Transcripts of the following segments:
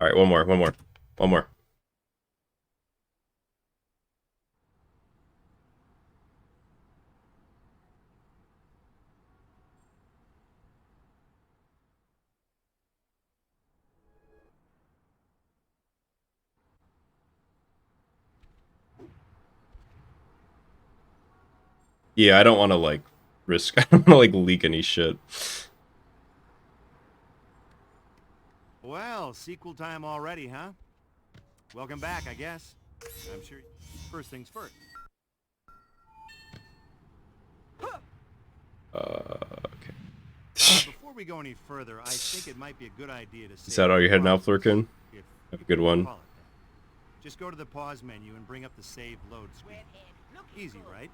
All right, one more, one more, one more. Yeah, I don't want to like risk. I don't want to like leak any shit. Well, sequel time already, huh? Welcome back, I guess. I'm sure. First things first. Okay. Before we go any further, I think it might be a good idea to say. Is that all you're heading out, Flurkin? If Have a good one. Just go to the pause menu and bring up the save load screen. Easy, right?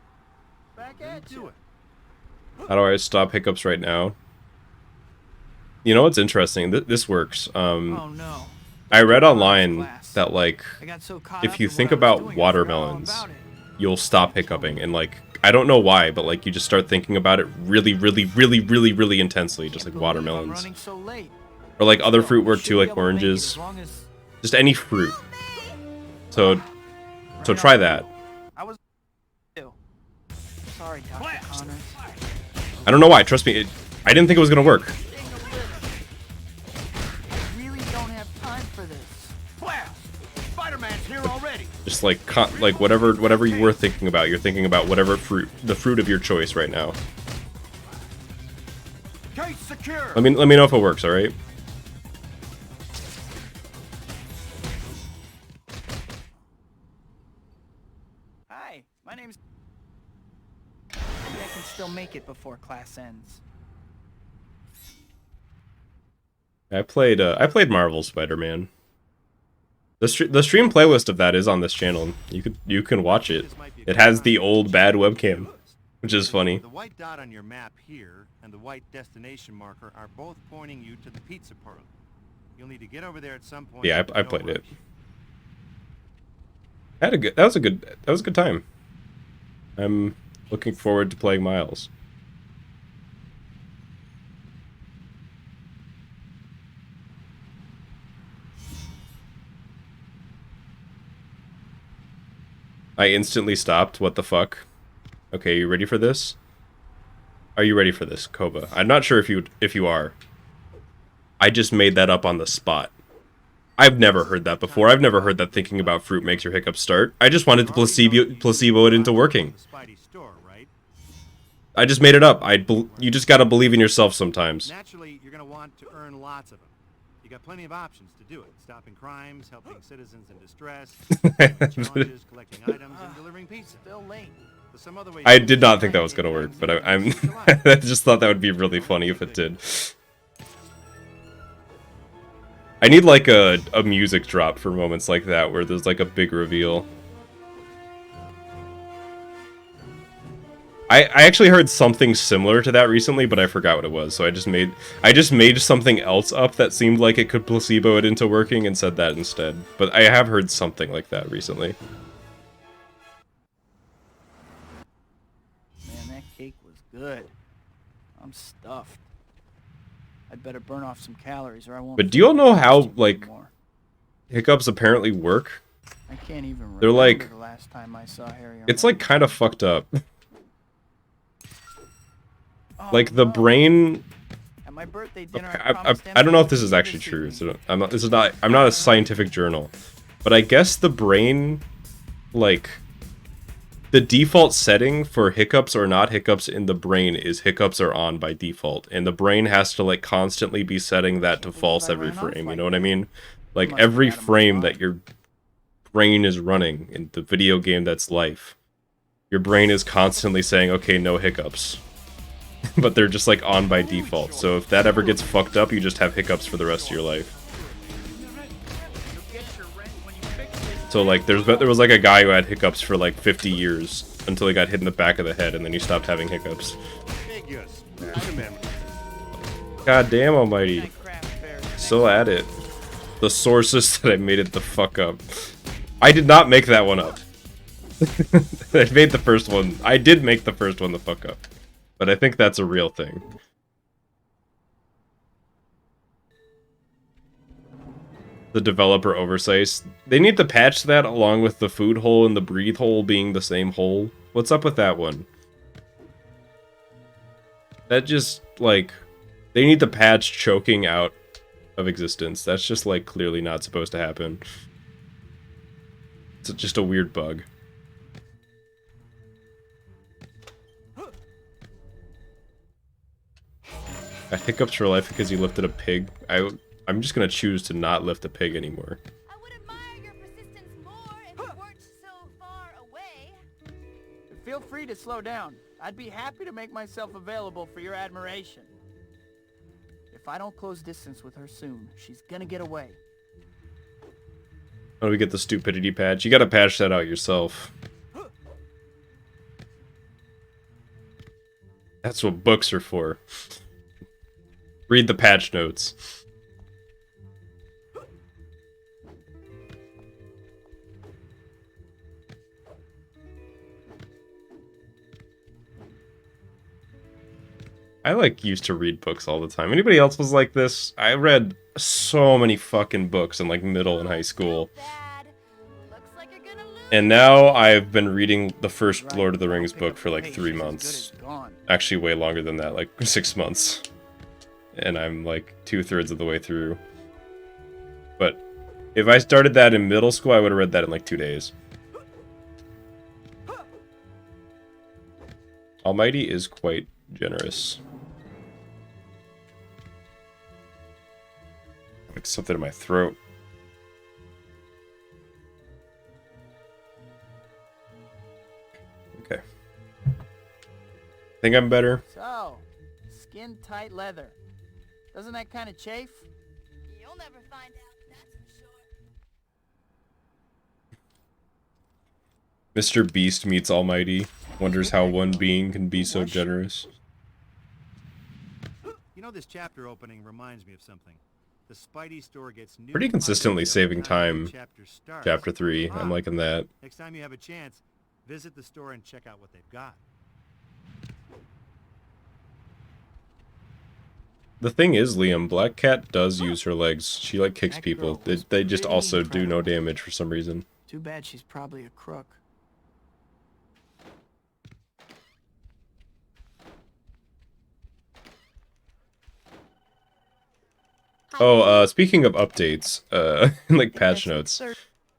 Back at do it. How do I stop hiccups right now? You know what's interesting? This works. Oh no. I read online that like So if you think about watermelons, you'll stop hiccuping, and like I don't know why, but like you just start thinking about it really, really, really, really, really intensely, just like watermelons. So late. Or like other fruit work too, like oranges. Just any fruit. So try that. I was sorry, Dr. Connors. I don't know why. Trust me, I didn't think it was gonna work. I really don't have time for this. Spider-Man's here already. Just like whatever you were thinking about, you're thinking about whatever the fruit of your choice right now. Case secure. Let me know if it works. All right. Hi, my name's. Maybe I can still make it before class ends. I played Marvel Spider-Man. The stream playlist of that is on this channel. You can watch it. It has the old bad webcam, which is funny. The white dot on your map here and the white destination marker are both pointing you to the pizza parlor. You'll need to get over there at some point. Yeah, I played it. That was a good time. I'm looking forward to playing Miles. I instantly stopped. What the fuck? Okay, you ready for this? Are you ready for this, Koba? I'm not sure if you are. I just made that up on the spot. I've never heard that before. I've never heard that thinking about fruit makes your hiccups start. I just wanted to placebo it into working. I just made it up. You just gotta believe in yourself sometimes. Naturally, you're gonna want to earn lots of them. You got plenty of options to do it. Stopping crimes, helping citizens in distress, challenges, collecting items, and delivering pizza. Still late. Some other ways I did not think that was gonna work, but I'm I just thought that would be really funny if it did. I need like a music drop for moments like that where there's like a big reveal. I actually heard something similar to that recently, but I forgot what it was. So I just made something else up that seemed like it could placebo it into working and said that instead. But I have heard something like that recently. Man, that cake was good. I'm stuffed. I'd better burn off some calories or I won't. But do you all know how like anymore. hiccups apparently work? I can't even remember They're like the last time I saw Harry. It's like kind of fucked up. Oh, Like the no. brain. At my birthday dinner, I don't know if this is actually true. So I'm not a scientific journal, but I guess the brain, like, the default setting for hiccups or not hiccups in the brain is hiccups are on by default, and the brain has to like constantly be setting that to false every frame. You know what I mean? Like every frame that your brain is running in the video game that's life, your brain is constantly saying, okay, no hiccups. But they're just like on by default. So if that ever gets fucked up, you just have hiccups for the rest of your life. So like there was like a guy who had hiccups for like 50 years until he got hit in the back of the head and then he stopped having hiccups. God damn almighty. Still at it. The sources that I made it the fuck up. I did not make that one up. I made the first one. I did make the first one the fuck up. But I think that's a real thing. the developer oversight. They need to patch that along with the food hole and the breathe hole being the same hole. What's up with that one? That just, like, they need to patch choking out of existence. That's just, like, clearly not supposed to happen. It's just a weird bug. I hiccups for life because you lifted a pig. I'm just gonna choose to not lift a pig anymore. I would admire your persistence more if you weren't so far away. Feel free to slow down. I'd be happy to make myself available for your admiration. If I don't close distance with her soon, she's gonna get away. How do we get the stupidity patch? You gotta patch that out yourself. That's what books are for. Read the patch notes. I used to read books all the time. Anybody else was like this? I read so many fucking books in like middle and high school. Looks like you're gonna lose. And now I've been reading the first Lord of the Rings book for like 3 months. Actually way longer than that, like 6 months. And I'm like 2/3 of the way through. But if I started that in middle school, I would have read that in like 2 days. Almighty is quite generous. Like something in my throat. Okay. Think I'm better? So, skin-tight leather. Doesn't that kind of chafe? You'll never find out, that's for sure. Mr. Beast meets Almighty. Wonders how one being can be so generous. You know, this chapter opening reminds me of something. The Spidey store gets new. Pretty consistently items saving every time the time. chapter starts. Chapter 3. I'm liking that. Next time you have a chance, visit the store and check out what they've got. The thing is, Liam, Black Cat does use her legs. She like kicks That people. girl was They just pretty also do no incredible. damage for some reason. Too bad she's probably a crook. Oh, speaking of updates, like patch notes.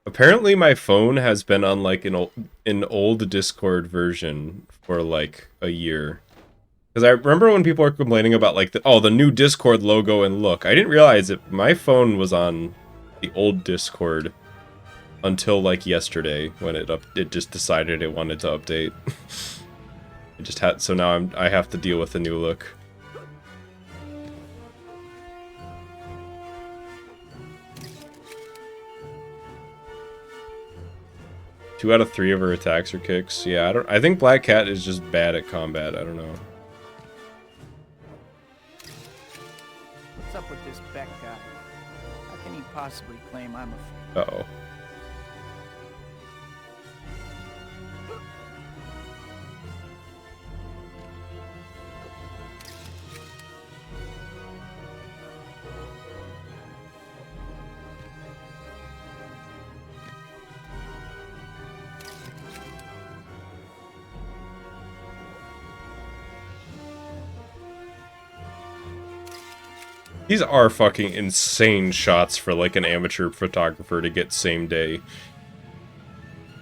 Apparently my phone has been on like an old Discord version for like a year. Because I remember when people were complaining about like the new Discord logo and look. I didn't realize that my phone was on the old Discord until like yesterday when it just decided it wanted to update. It just had, so now I have to deal with the new look. Two out of 3 of her attacks are kicks. Yeah, I think Black Cat is just bad at combat. I don't know. What's up with this Beck guy? How can he possibly claim I'm a... Uh-oh. These are fucking insane shots for like an amateur photographer to get same day.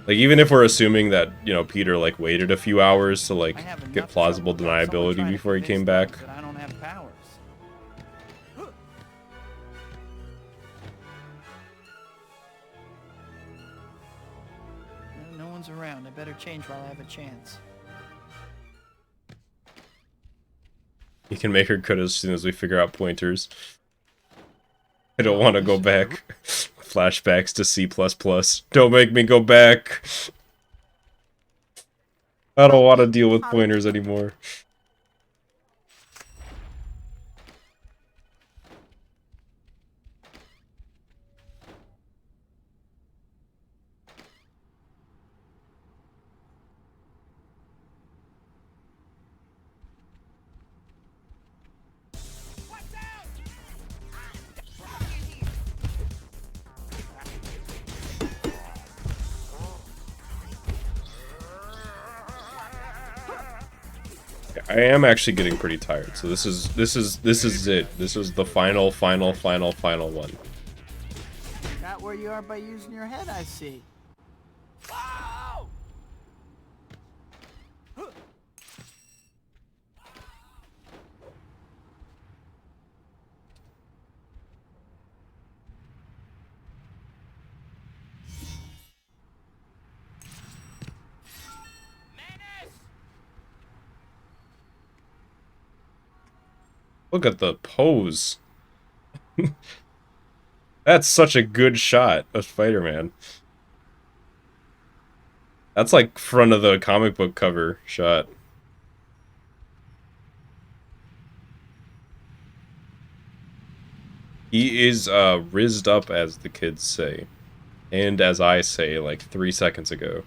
Like even if we're assuming that, you know, Peter like waited a few hours to like get plausible deniability before he came back. I don't have powers. No one's around. I better change while I have a chance. You can make her good as soon as we figure out pointers. I don't want to go back. Flashbacks to C++. Don't make me go back. I don't want to deal with pointers anymore. I am actually getting pretty tired, so this is it. This is the final one. Not where you are by using your head, I see. Whoa! Look at the pose. That's such a good shot of Spider-Man. That's like front of the comic book cover shot. He is rizzed up, as the kids say. And as I say, like 3 seconds ago.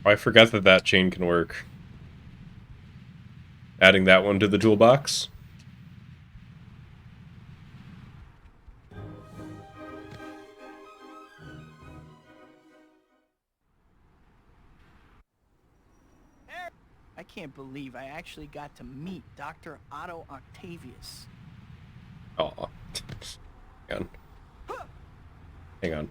I forgot that that chain can work. Adding that one to the toolbox. I can't believe I actually got to meet Dr. Otto Octavius. Aw. Hang on. Hang on.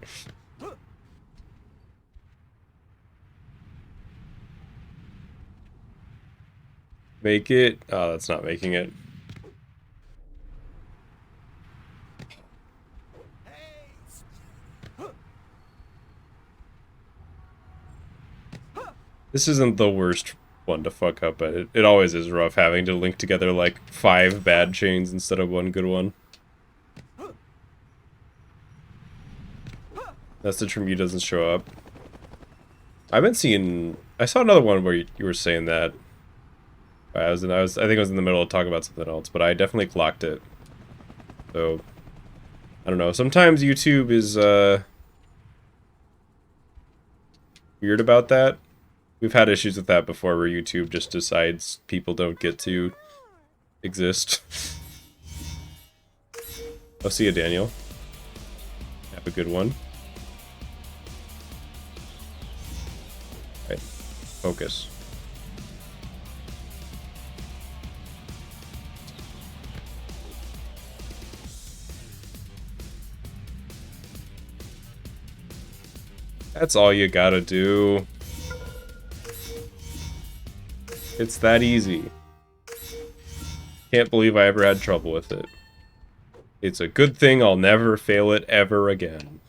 Make it. Oh, that's not making it. This isn't the worst one to fuck up, but it always is rough having to link together like 5 bad chains instead of 1 good one. That's the Tremute doesn't show up. I've been seeing. I saw another one where you were saying that. I think I was in the middle of talking about something else, but I definitely clocked it. So I don't know. Sometimes YouTube is weird about that. We've had issues with that before, where YouTube just decides people don't get to exist. I'll see you, Daniel. Have a good one. Right. Focus. That's all you gotta do. It's that easy. Can't believe I ever had trouble with it. It's a good thing I'll never fail it ever again.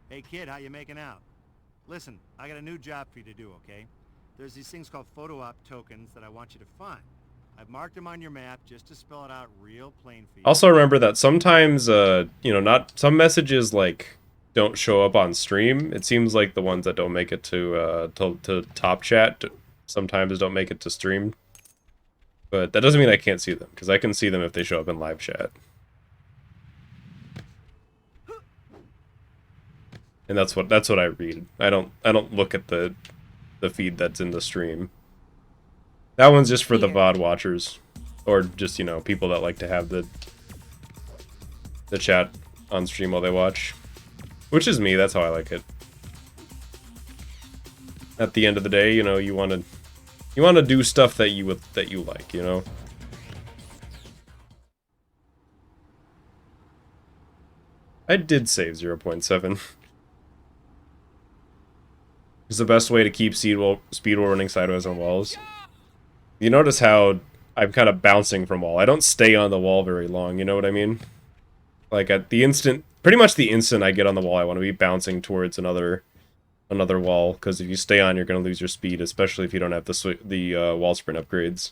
Hey kid, how you making out? Listen, I got a new job for you to do, okay? There's these things called photo op tokens that I want you to find. I've marked them on your map just to spell it out real plain for you. Also remember that sometimes, you know, not some messages like don't show up on stream. It seems like the ones that don't make it to top chat sometimes don't make it to stream. But that doesn't mean I can't see them, because I can see them if they show up in live chat. And that's what I read. I don't look at the feed that's in the stream. That one's just for the VOD watchers, or just, you know, people that like to have the chat on stream while they watch. Which is me, that's how I like it. At the end of the day, you know, you want to do stuff that you like, you know. I did save 0.7. It's the best way to keep speed while running sideways on walls. You notice how I'm kind of bouncing from wall. I don't stay on the wall very long, you know what I mean? Like at the instant, pretty much the instant I get on the wall, I want to be bouncing towards another wall, because if you stay on, you're going to lose your speed, especially if you don't have the wall sprint upgrades.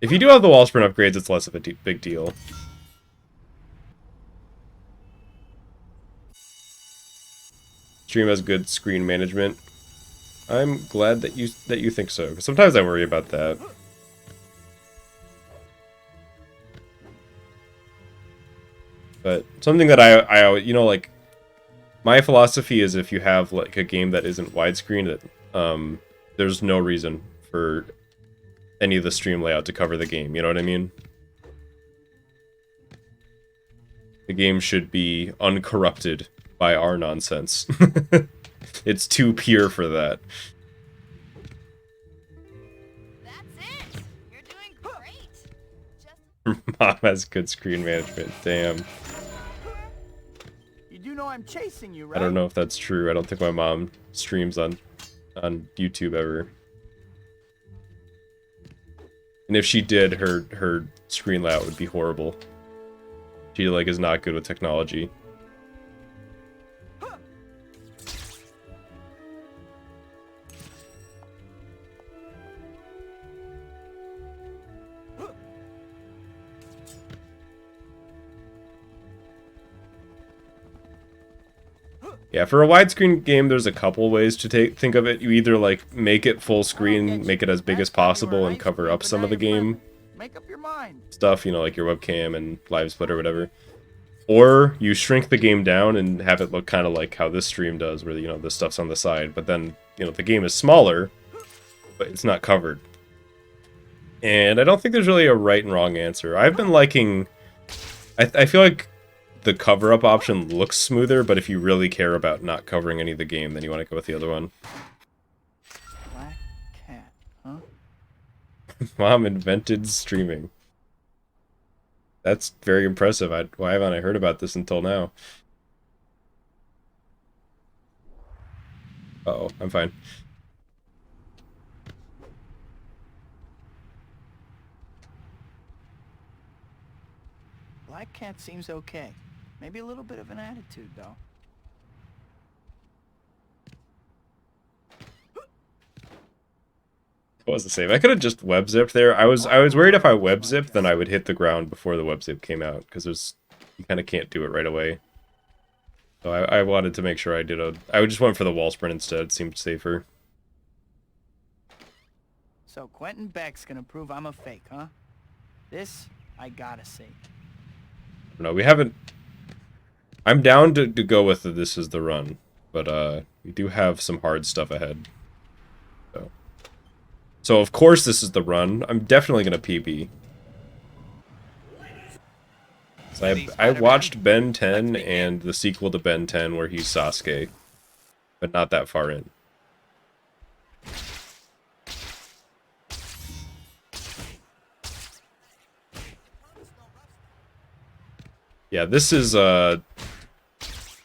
If you do have the wall sprint upgrades, it's less of a big deal. Stream has good screen management. I'm glad that you think so, because sometimes I worry about that. But something that I you know, like, My philosophy is if you have like a game that isn't widescreen, that there's no reason for any of the stream layout to cover the game. You know what I mean? The game should be uncorrupted by our nonsense. It's too pure for that. That's it. You're doing great. Just Mom has good screen management. Damn. You do know I'm chasing you, right? I don't know if that's true. I don't think my mom streams on YouTube ever. And if she did, her screen layout would be horrible. She like is not good with technology. Yeah, for a widescreen game, there's a couple ways to think of it. You either like make it full screen, make it as big as possible, and cover up some of the game Make up your mind. stuff, you know, like your webcam and live split or whatever. Or you shrink the game down and have it look kind of like how this stream does, where, you know, this stuff's on the side, but then, you know, the game is smaller, but it's not covered. And I don't think there's really a right and wrong answer. I've been liking... I feel like the cover-up option looks smoother, but if you really care about not covering any of the game, then you want to go with the other one. Black cat, huh? Mom invented streaming. That's very impressive. Why haven't I heard about this until now? Uh-oh, I'm fine. Black cat seems okay. Maybe a little bit of an attitude, though. What was the save? I could have just web zipped there. I was worried if I web zipped, then I would hit the ground before the web zip came out, because you kind of can't do it right away. So I wanted to make sure I just went for the wall sprint instead. It seemed safer. So Quentin Beck's gonna prove I'm a fake, huh? This, I gotta see. No, we haven't... I'm down to go with this is the run, but we do have some hard stuff ahead. So of course this is the run. I'm definitely gonna PB. So I watched Ben 10 and the sequel to Ben 10 where he's Sasuke, but not that far in. Yeah, this is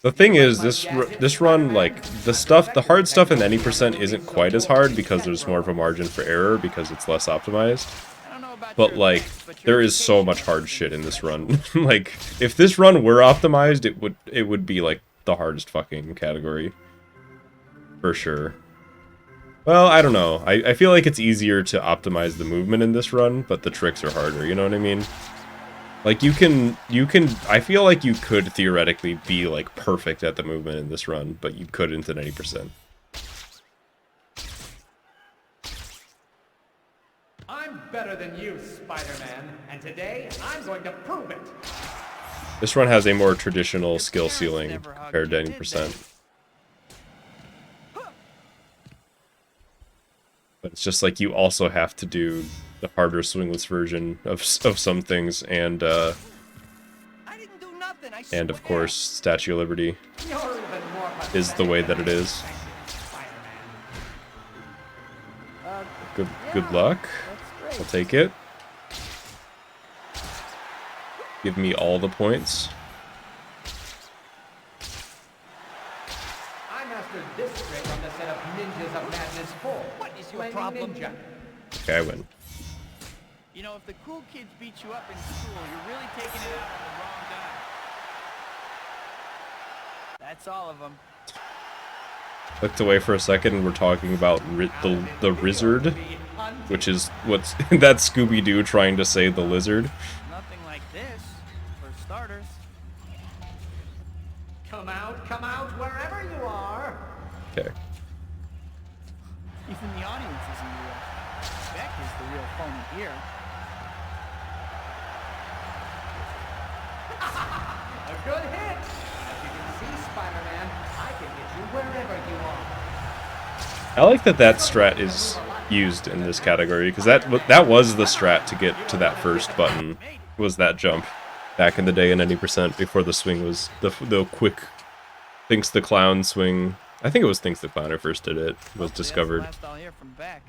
the thing is this run, like the hard stuff in any percent isn't quite as hard because there's more of a margin for error because it's less optimized. But like there is so much hard shit in this run. Like if this run were optimized, it would be like the hardest fucking category. For sure. Well, I don't know. I feel like it's easier to optimize the movement in this run, but the tricks are harder, you know what I mean? Like you can I feel like you could theoretically be like perfect at the movement in this run, but you couldn't at 90%. I'm better than you, Spider-Man, and today I'm going to prove it. This run has a more traditional skill ceiling compared to 90%. But it's just like you also have to do the harder swingless version of some things, and of course Statue of Liberty is the way that it is. Good luck. I'll take it. Give me all the points. I mastered this trick on the set of Ninjas of Madness 4. What is your problem? Ninja. Okay, I win. You know, if the cool kids beat you up in school, you're really taking it out on the wrong guy. That's all of them. Looked away for a second and we're talking about the lizard, which is what's that's Scooby-Doo trying to say the lizard. Nothing like this, for starters. Come out, wherever you are. Okay. Even the audience isn't real. Beck is the real phony here. A good hit. As you can see, Spider-Man, can get you wherever you are. I like that that strat is used in this category, because that was the strat to get to that first button, was that jump back in the day in any percent before the swing was the quick Thinks the Clown swing. I think it was Thinks the Clown who first did it, was discovered. That's the last I'll hear from Beck.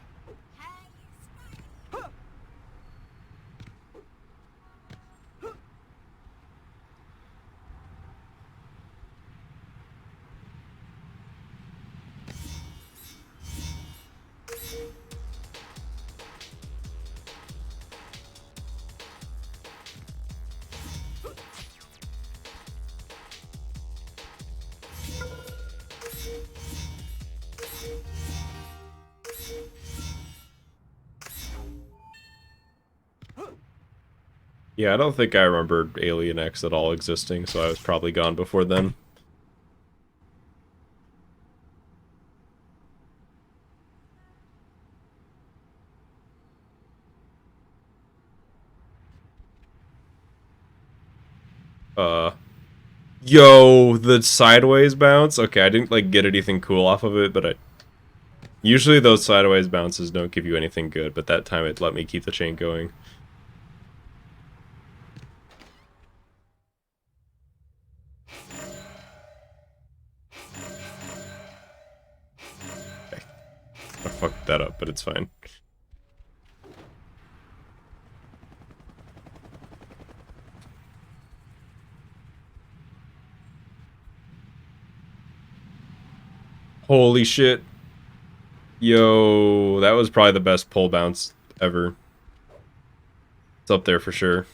Yeah, I don't think I remember Alien X at all existing, so I was probably gone before then. Yo, the sideways bounce? Okay, I didn't, like, get anything cool off of it, but I... Usually those sideways bounces don't give you anything good, but that time it let me keep the chain going. Okay. I fucked that up, but it's fine. Holy shit. Yo, that was probably the best pole bounce ever. It's up there for sure. Is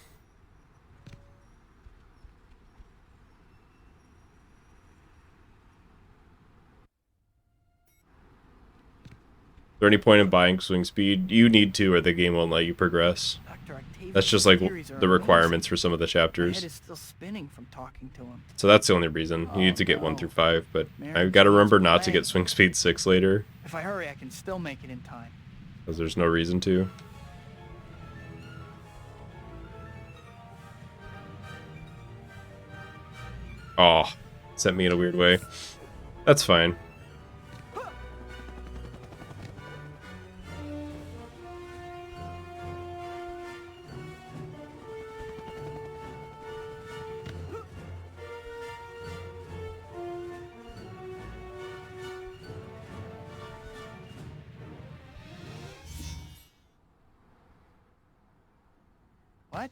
there any point in buying swing speed? You need to, or the game won't let you progress. That's just like the requirements for some of the My chapters. head is still spinning from talking to him. So that's the only reason. You need to get 1 no. through 5, but Mary I've got to remember not to away. get swing speed 6 later, If I hurry, I can still make it in time. because there's no reason to. Oh, sent me in a weird way. That's fine. What?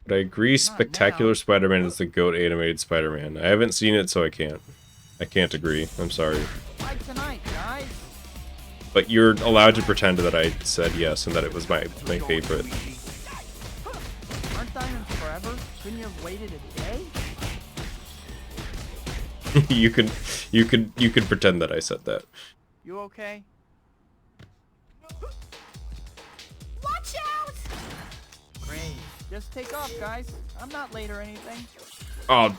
But I agree, Spectacular Spider-Man is the GOAT animated Spider-Man. I haven't seen it, so I can't. I can't agree. I'm sorry. Why tonight, guys? But you're allowed to pretend that I said yes and that it was my favorite. Aren't diamonds forever? Couldn't you have waited a day? you could pretend that I said that. You okay? Watch out! Great. Just take off, guys. I'm not late or anything. Oh,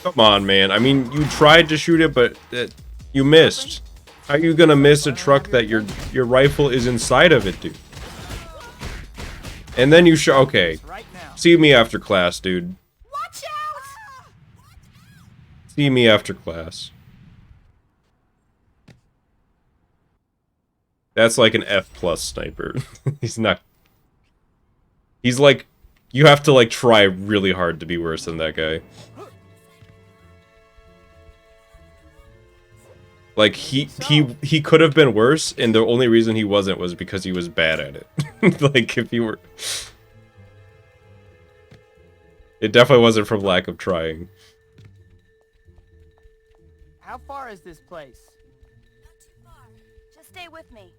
come on, man. I mean, you tried to shoot it, but you missed. How are you gonna miss a truck that your rifle is inside of it, dude? And then you show. Okay, Right now. see me after class, dude. Watch out! See me after class. That's like an F+ sniper. He's not. He's like, you have to like try really hard to be worse than that guy. Like he could have been worse, and the only reason he wasn't was because he was bad at it. Like if he were, it definitely wasn't from lack of trying. How far is this place? Not too far. Just stay with me.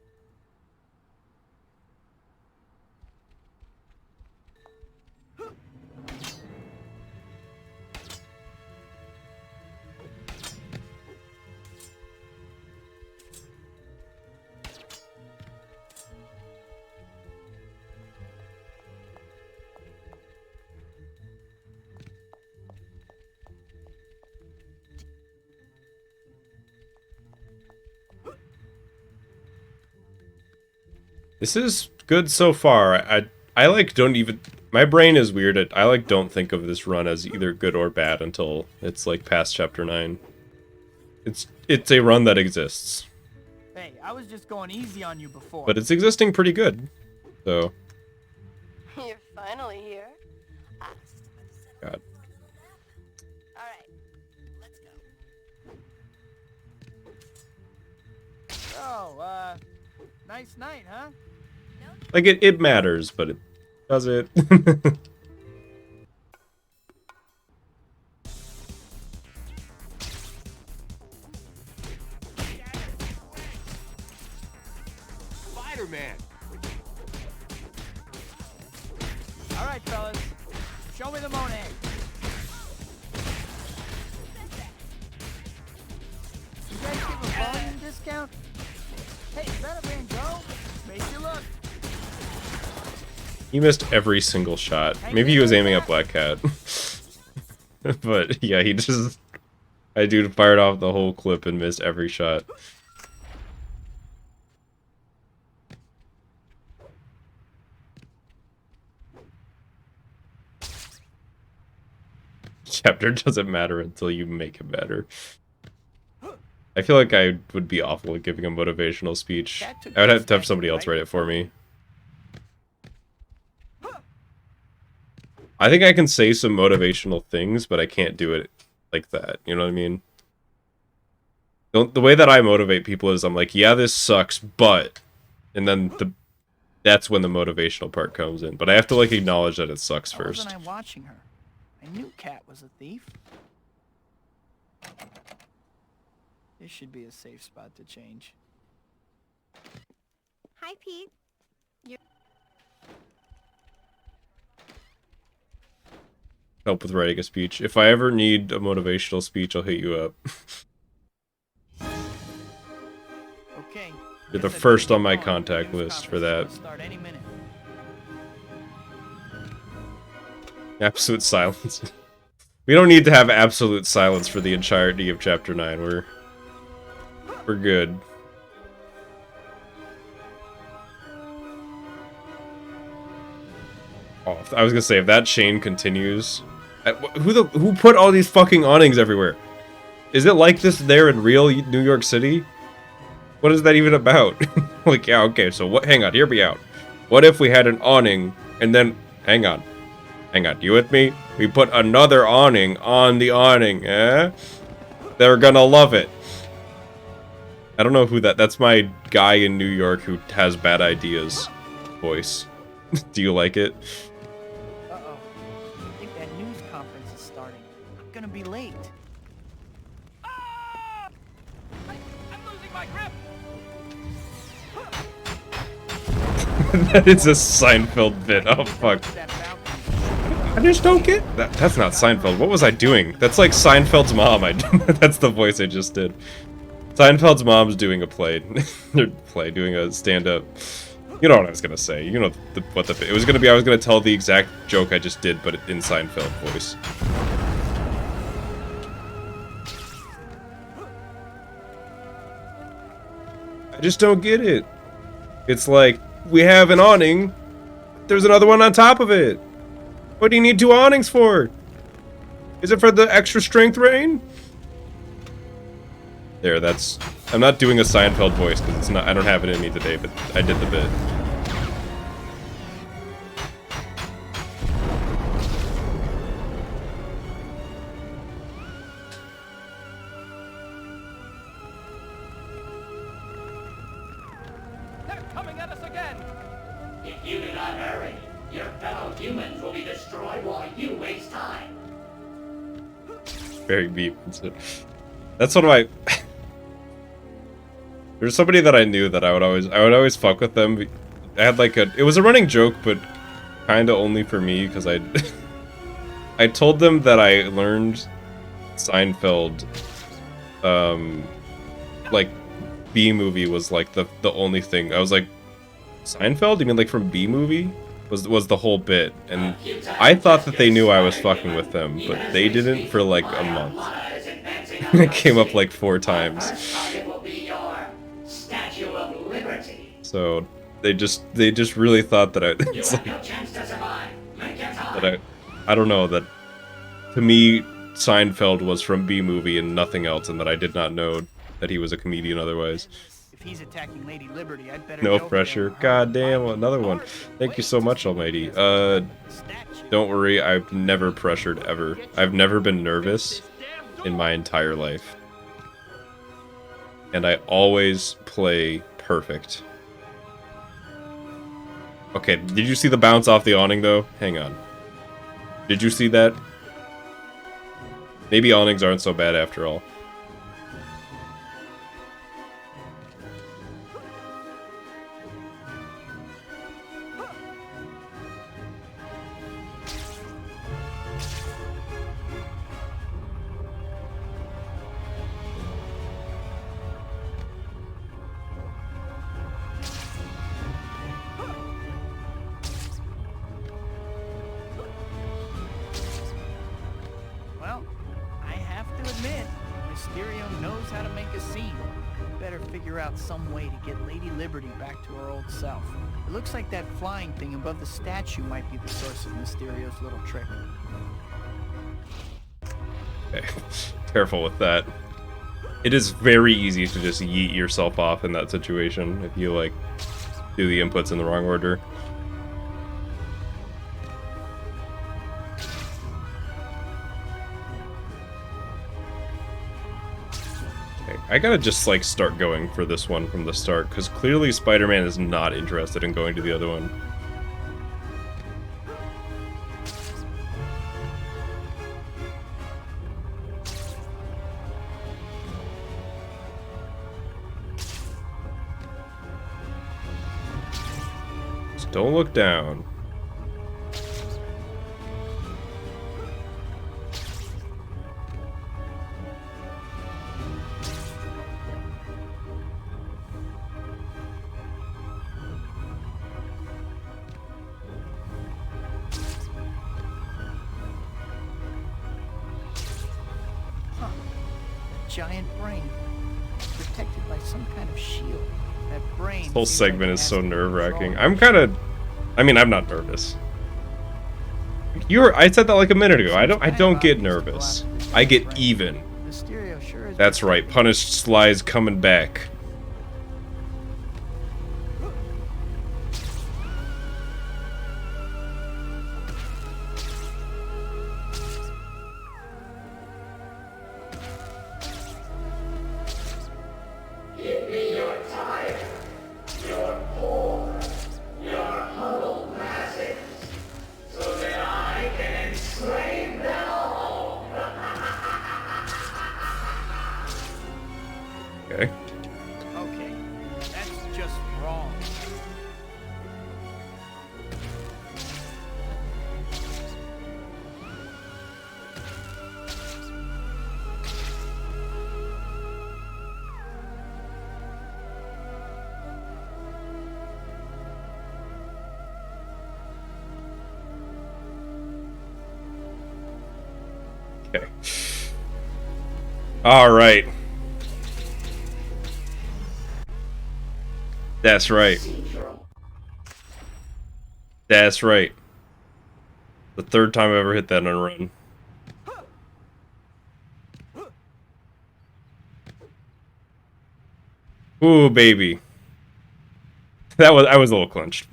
This is good so far. I like don't even, my brain is weird. I like don't think of this run as either good or bad until it's like past chapter 9. It's a run that exists, Hey, I was just going easy on you before. but it's existing pretty good. So, You're finally here. God. All right, let's go. Oh, nice night, huh? Like it matters, but it does it. Spider-Man. All right, fellas. Show me the Monet. You guys give a volume discount? Hey, is that a Van Gogh? Makes you look. He missed every single shot. Maybe he was aiming at Black Cat. But yeah, he just... I dude fired off the whole clip and missed every shot. Chapter doesn't matter until you make it matter. I feel like I would be awful at giving a motivational speech. I would have to have somebody else write it for me. I think I can say some motivational things, but I can't do it like that. You know what I mean? The way that I motivate people is I'm like, yeah, this sucks, but... And then that's when the motivational part comes in. But I have to, like, acknowledge that it sucks first. Wasn't I watching her? I knew Cat was a thief. This should be a safe spot to change. Hi, Pete. Help with writing a speech. If I ever need a motivational speech, I'll hit you up. Okay. You're the first on my contact list for that. Start any minute. Absolute silence. We don't need to have absolute silence for the entirety of Chapter 9. We're good. Oh, I was gonna say, if that chain continues... Who put all these fucking awnings everywhere? Is it like this there in real New York City? What is that even about? Like, yeah, okay, so what? Hang on, hear me out. What if we had an awning, and then... Hang on, you with me? We put another awning on the awning, eh? They're gonna love it. I don't know who that's my guy in New York who has bad ideas voice. Do you like it? Uh-oh. I think that news conference is starting. I'm gonna be late. Ah! I'm losing my grip! That is a Seinfeld bit. Oh, fuck. I just don't get... That's not Seinfeld. What was I doing? That's like Seinfeld's mom. That's the voice I just did. Seinfeld's mom's doing a play. Doing a stand-up. You know what I was gonna say. You know what the... It was gonna be... I was gonna tell the exact joke I just did, but in Seinfeld voice. I just don't get it. It's like, we have an awning, there's another one on top of it. What do you need two awnings for? Is it for the extra strength rain? There, that's... I'm not doing a Seinfeld voice because it's not... I don't have it in me today, but I did the bit. They're coming at us again! If you do not hurry, your fellow humans will be destroyed while you waste time. Very deep. That's one of my... There's somebody that I knew that I would always fuck with them. I had like it was a running joke, but kinda only for me, because I told them that I learned Seinfeld, like, B-movie was like the only thing. I was like, Seinfeld? You mean like from B-movie? Was the whole bit, and I thought that they knew I was fucking with them, but they didn't for like a month. It came up like 4 times. So they just really thought that it's like, that I don't know, that to me Seinfeld was from B-Movie and nothing else, and that I did not know that he was a comedian otherwise. If he's attacking Lady Liberty, I'd better No get over pressure. there. God damn, another one. Thank you so much, Almighty. Don't worry, I've never pressured ever. I've never been nervous in my entire life. And I always play perfect. Okay, did you see the bounce off the awning though? Hang on. Did you see that? Maybe awnings aren't so bad after all. Well, I have to admit, Mysterio knows how to make a scene. Better figure out some way to get Lady Liberty back to her old self. It looks like that flying thing above the statue might be the source of Mysterio's little trick. Okay, careful with that. It is very easy to just yeet yourself off in that situation if you, like, do the inputs in the wrong order. Okay, I gotta just, like, start going for this one from the start, because clearly Spider-Man is not interested in going to the other one. Don't look down. Huh. A giant brain. Protected by some kind of shield. That brain. This whole seems like segment it is has so to be nerve-wracking. controlled. I mean, I'm not nervous. I said that like a minute ago. I don't get nervous. I get even. Mysterio sure is. That's right. Punished Sly's coming back. Give me your time, your poor, your huddled masses, so that I can enslave them all. Okay. Okay, that's just wrong. Okay. All right. That's right. That's right. The third time I've ever hit that on a run. Ooh, baby. I was a little clenched.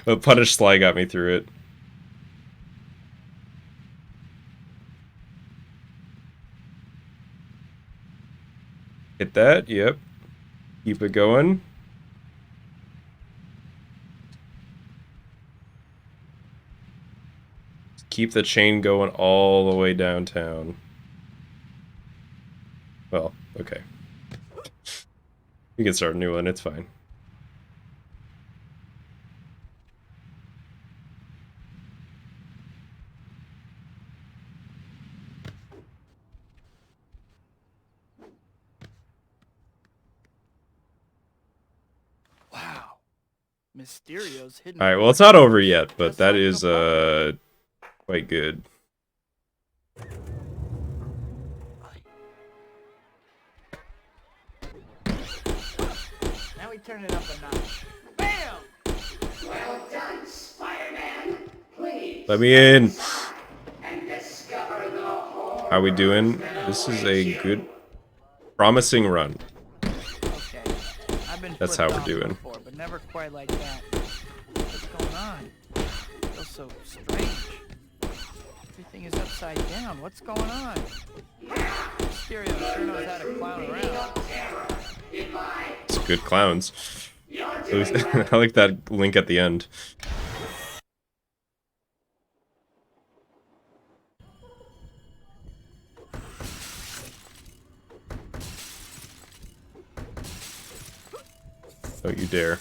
But Punished Sly got me through it. Hit that, yep. Keep it going. Keep the chain going all the way downtown. Well, okay. We can start a new one, it's fine. Wow. Mysterio's hidden. Alright, well it's not over yet, but that is quite good. Now we turn it up a notch. Bam! Well done, Spider-Man. Please Let me in. and discover the How we doing? This is a good, promising run. Okay. I've been That's flipped how we're off doing. before, but never quite like that. What's going on? It feels so strange. Everything is upside down. What's going on? Stereo sure knows how to clown around. It's good clowns. At least, I like that link at the end. Don't you dare.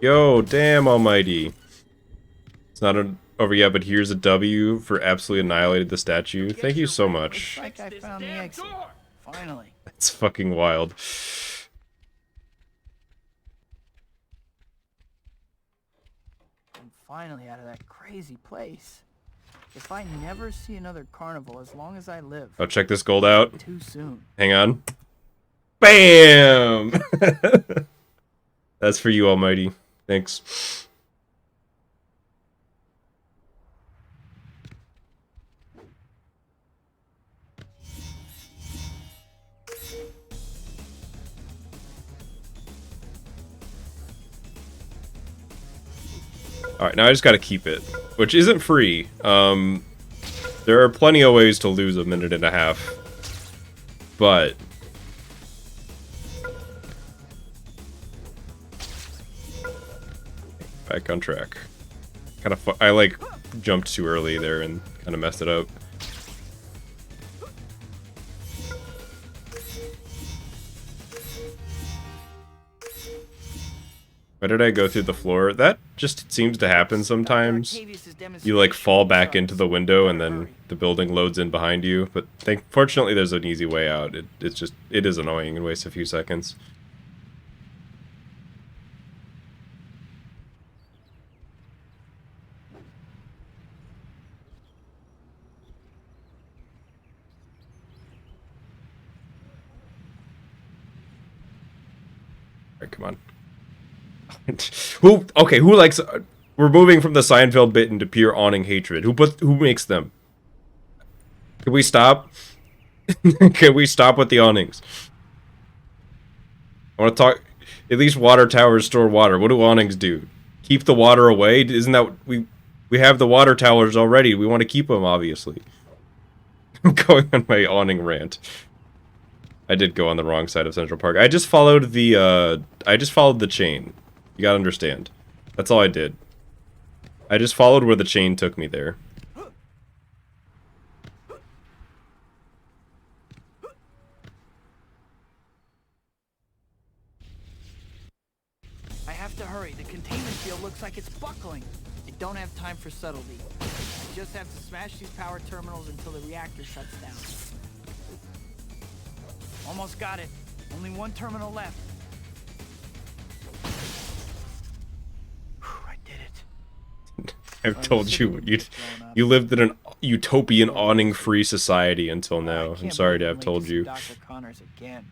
Yo, damn almighty. It's not over yet, but here's a W for absolutely annihilated the statue. Thank you so much. Looks like I found the exit. Finally. It's fucking wild. I'm finally out of that crazy place. If I never see another carnival as long as I live, Oh, check this gold out. too soon. Hang on. Bam! That's for you, almighty. Thanks. Alright, now I just gotta keep it, which isn't free. There are plenty of ways to lose a minute and a half, but back on track. I like jumped too early there and kind of messed it up. Why did I go through the floor? That just seems to happen sometimes. You like fall back into the window and then the building loads in behind you. But fortunately there's an easy way out. It is annoying and wastes a few seconds. Alright, come on. Who likes, we're moving from the Seinfeld bit into pure awning hatred. Who makes them? Can we stop? Can we stop with the awnings? I want to talk, at least water towers store water. What do awnings do? Keep the water away? Isn't that, we have the water towers already. We want to keep them, obviously. I'm going on my awning rant. I did go on the wrong side of Central Park. I just followed the chain. You gotta understand. That's all I did. I just followed where the chain took me there. I have to hurry. The containment field looks like it's buckling. I don't have time for subtlety. I just have to smash these power terminals until the reactor shuts down. Almost got it. Only one terminal left. I did it. I've told you, you lived in an utopian awning-free society until now. I'm sorry to have told you. Dr. Connors again.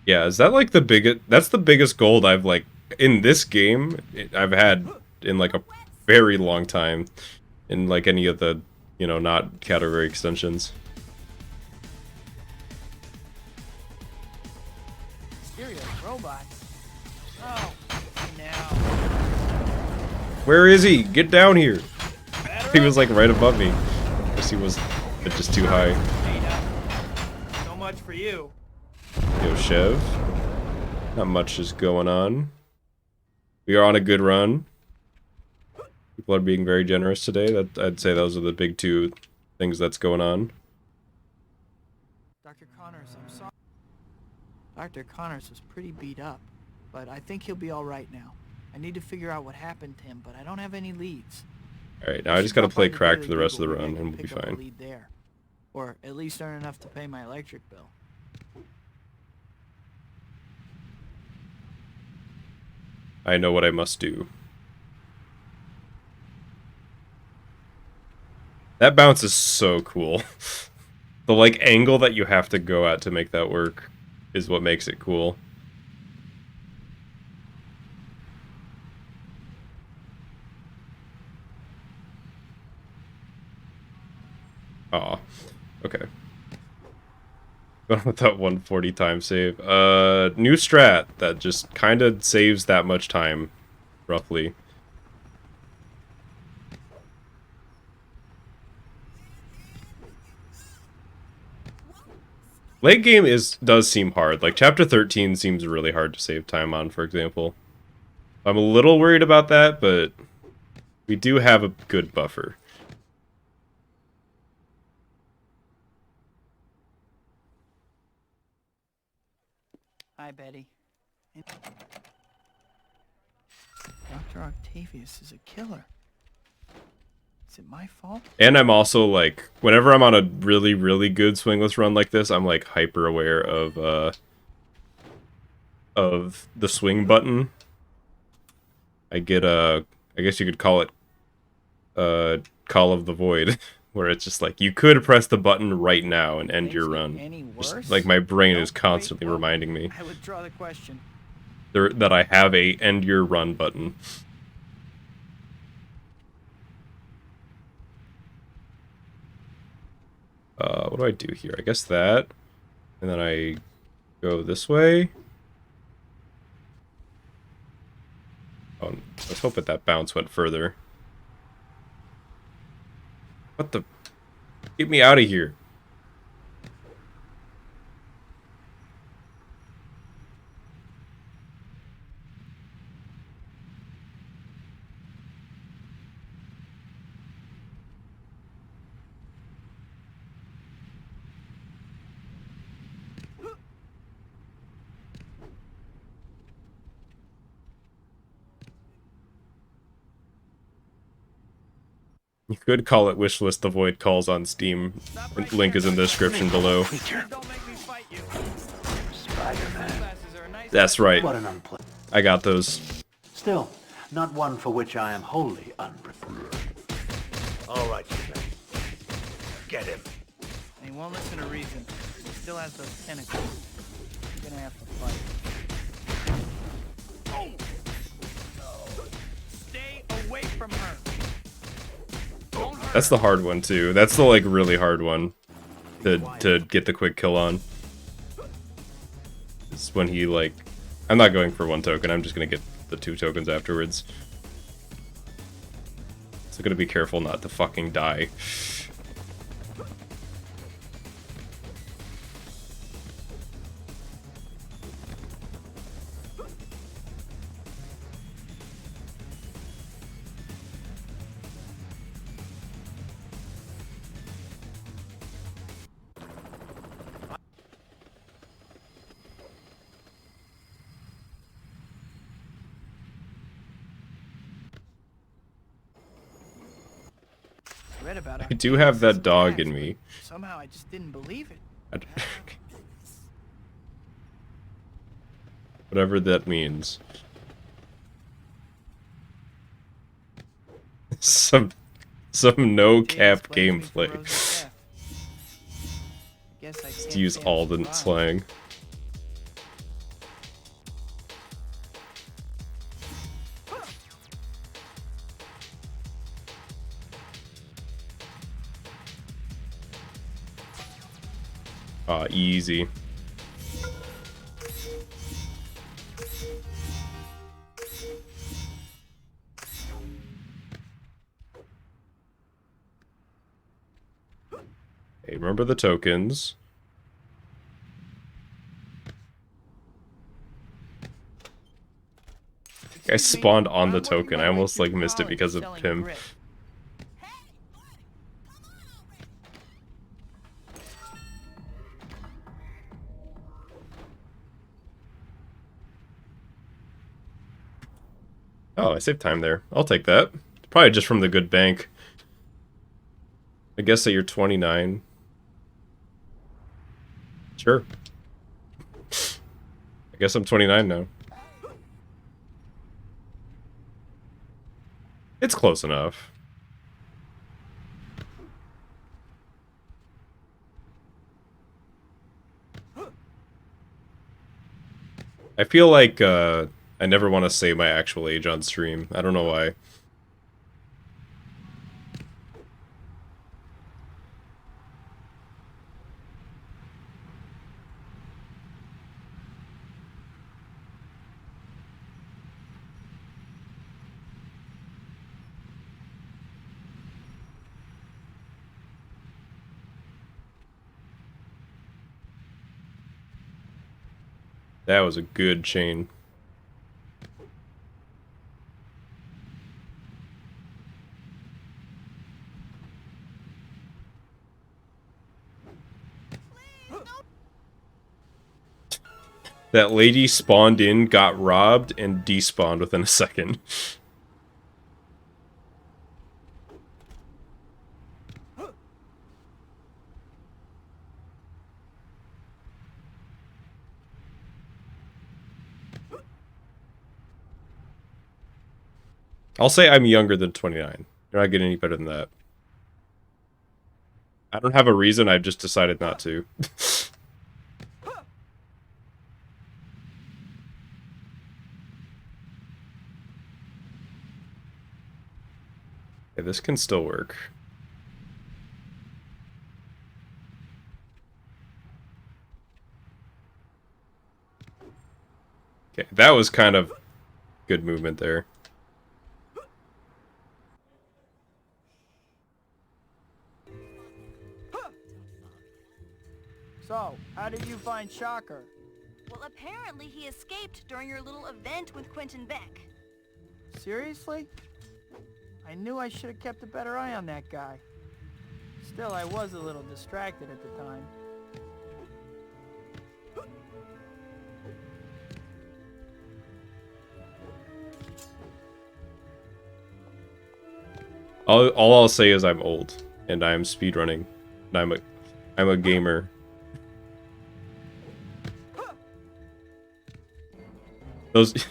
Yeah, is that like the biggest? That's the biggest gold I've like in this game I've had in like a very long time. In like any of the, you know, not category extensions. Serious robots. Oh, now. Where is he? Get down here. He was like right above me. I guess he was just too high. So much for you. Yo, Chev. Not much is going on. We are on a good run. People are being very generous today. I'd say those are the big two things that's going on. Dr. Connors, I'm sorry. Dr. Connors was pretty beat up, but I think he'll be all right now. I need to figure out what happened to him, but I don't have any leads. Alright, now I just gotta play cracked for the rest of the run, and we'll be fine. Lead there. Or at least earn enough to pay my electric bill. I know what I must do. That bounce is so cool. The like angle that you have to go at to make that work. is what makes it cool. Aw, okay. Going with that 140 time save. New strat that just kind of saves that much time, roughly. Late game does seem hard. Like, Chapter 13 seems really hard to save time on, for example. I'm a little worried about that, but we do have a good buffer. Hi, Betty. Dr. Octavius is a killer. Is it my fault? And I'm also, like, whenever I'm on a really, really good swingless run like this, I'm, like, hyper aware of the swing button. I get I guess you could call it, Call of the Void, where it's just like, you could press the button right now and end your run. Any Just, worse? like, my brain is Nope, constantly wait, reminding me I withdraw the question. that I have a end your run button. What do I do here? I guess that, and then I go this way. Oh, let's hope that bounce went further. What the? Get me out of here. You could call it Wishlist the Void Calls on Steam. Link is in the description below. Don't make me fight you. Spider-Man. Glasses are a nice That's right. What an unpleasant. I got those. Still, not one for which I am wholly unprepared. All right, you guys. Get him. And he won't listen to reason. He still has those tentacles. You're gonna have to fight. Stay away from her. Don't hurt That's the hard one too. That's the like really hard one to get the quick kill on. It's when he like, I'm not going for 1 token. I'm just gonna get the 2 tokens afterwards. So gotta be careful not to fucking die. Read about I do have that dog in me. Somehow I just didn't believe it. Whatever that means. Some no cap gameplay. Just use all the slang. Easy. Hey, remember the tokens. I spawned on the token. I almost like missed it because of him. Oh, I saved time there. I'll take that. Probably just from the good bank. I guess that you're 29. Sure. I guess I'm 29 now. It's close enough. I feel like I never want to say my actual age on stream. I don't know why. That was a good chain. That lady spawned in, got robbed, and despawned within a second. I'll say I'm younger than 29. You're not getting any better than that. I don't have a reason, I've just decided not to. Okay, this can still work. Okay, that was kind of good movement there. So, how did you find Shocker? Well, apparently he escaped during your little event with Quentin Beck. Seriously? I knew I should have kept a better eye on that guy. Still, I was a little distracted at the time. All I'll say is I'm old, and I'm speedrunning, and I'm a gamer.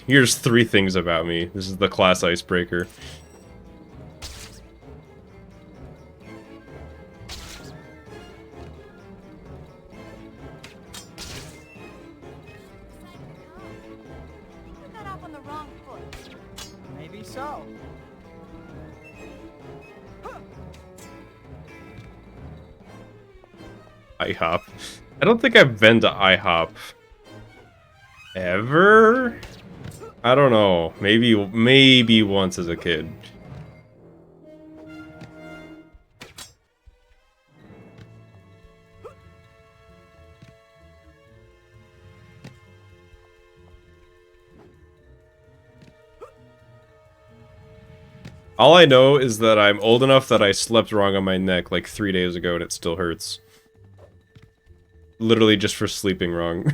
Here's 3 things about me. This is the class icebreaker. You got off on the wrong foot. Maybe so. IHOP. I don't think I've been to IHOP ever. I don't know. Maybe once as a kid. All I know is that I'm old enough that I slept wrong on my neck like 3 days ago and it still hurts. Literally just for sleeping wrong.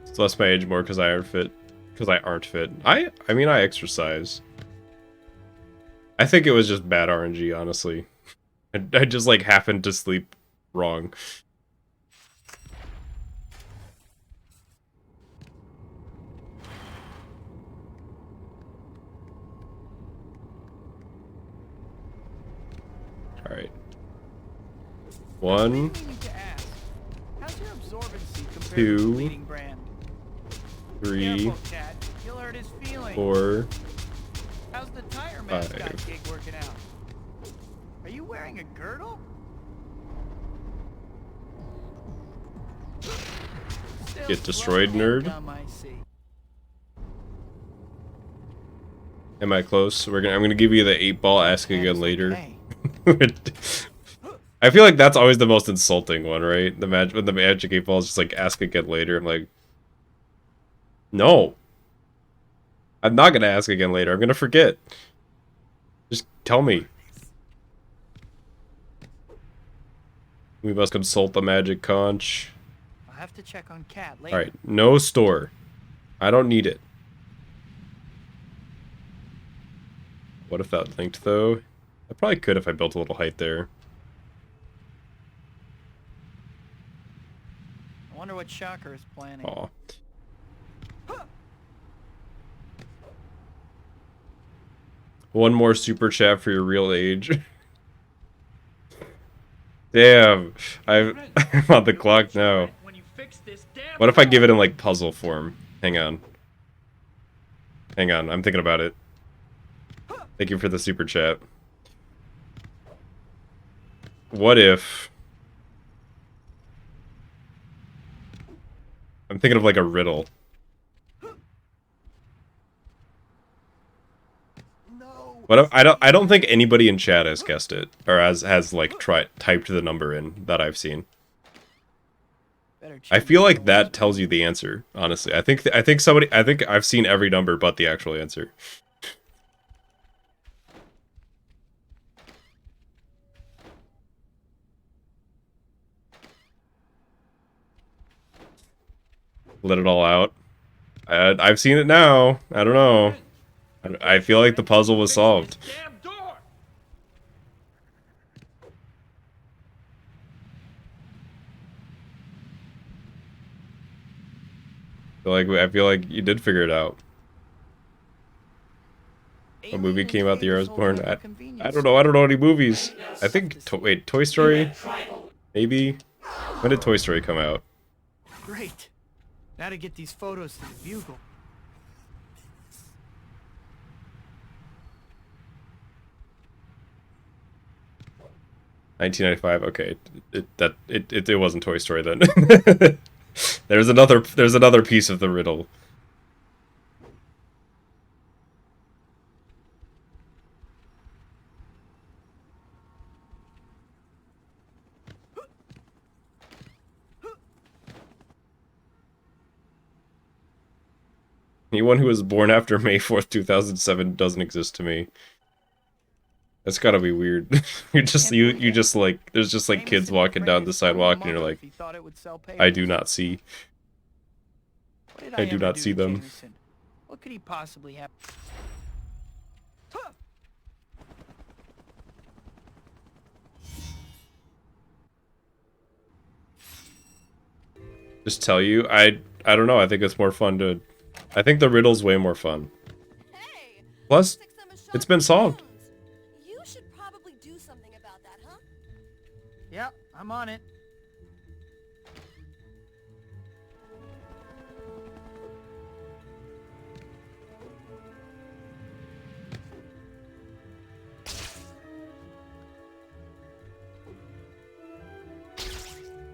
It's less my age, more because I aren't fit. Because I aren't fit. I mean, I exercise. I think it was just bad RNG, honestly. I just, like, happened to sleep wrong. Alright. One. How's your absorbency compared to Two. the leading brand? 3, Careful, Cat. You'll hurt his feelings. 4. How's the tire mascot 5. gig working out? Are you wearing a girdle? Still Get destroyed, slow nerd. income, I see. Am I close? I'm gonna give you the 8-ball. Ask again later. Okay. I feel like that's always the most insulting one, right? When the magic 8-ball is just like ask again later. I'm like, no. I'm not gonna ask again later. I'm gonna forget. Just tell me. We must consult the magic conch. I'll have to check on Cat later. Alright, no store. I don't need it. What if that linked though? probably could if I built a little height there. I wonder what Shocker is planning. Aw. One more super chat for your real age. Damn, I'm on the clock now. What if I give it in like puzzle form? Hang on. Hang on, I'm thinking about it. Thank you for the super chat. What if... I'm thinking of like a riddle. What if, I don't think anybody in chat has guessed it or has like typed the number in that I've seen. I feel like that tells you the answer, honestly. I think I've seen every number but the actual answer. Let it all out. I've seen it now. I don't know. I feel like the puzzle was solved. I feel like you did figure it out. A movie came out the year I was born. I don't know. I don't know any movies. I think wait, Toy Story? Maybe. When did Toy Story come out? Great. Now to get these photos to the Bugle. $1995. Okay, it wasn't Toy Story then. There's another piece of the riddle. Anyone who was born after May 4th, 2007 doesn't exist to me. That's gotta be weird. you just like, there's just like kids walking down the sidewalk and you're like, I do not see. I do not see them. What could he possibly have? Just tell you, I don't know, I think it's more fun to... I think the riddle's way more fun. Hey, Plus, it's been solved. you should probably do something about that, huh? Yep, I'm on it.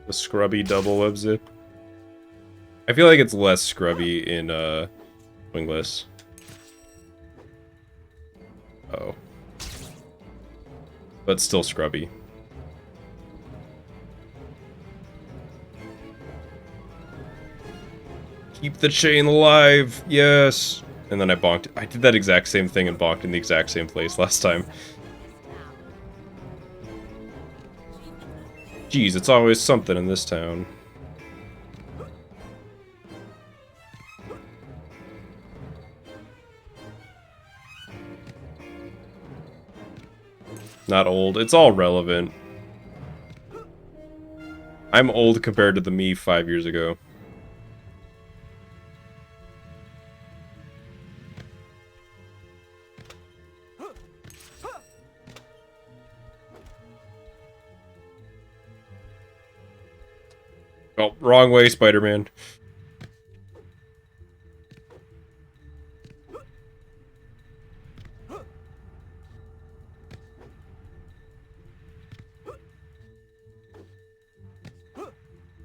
The scrubby double web zip. I feel like it's less scrubby in Swingless. Oh. But still scrubby. Keep the chain alive! Yes! And then I bonked. I did that exact same thing and bonked in the exact same place last time. Jeez, it's always something in this town. Not old. It's all relevant. I'm old compared to the me 5 years ago. Oh, wrong way, Spider-Man.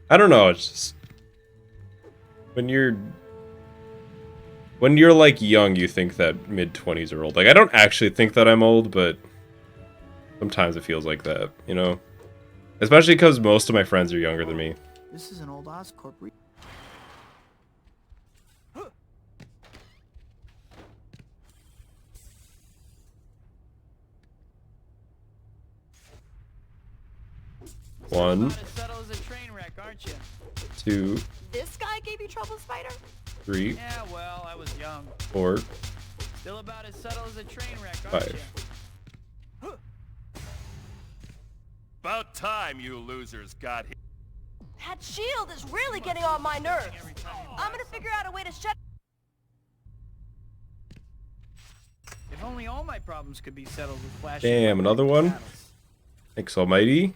I don't know, it's just... When you're like young, you think that mid-20s are old. Like, I don't actually think that I'm old, but sometimes it feels like that, you know? Especially because most of my friends are younger than me. This is an old Oscorp. One, Aren't you? 2, This guy gave you trouble, Spider? 3, Yeah, well, I was young. 4, Still about as subtle as a train wreck, aren't 5. you? About time you losers got here. That shield is really getting on my nerves. I'm gonna figure out a way to shut... If only all my problems could be settled with flashing. Damn, another one. battles. Thanks, Almighty.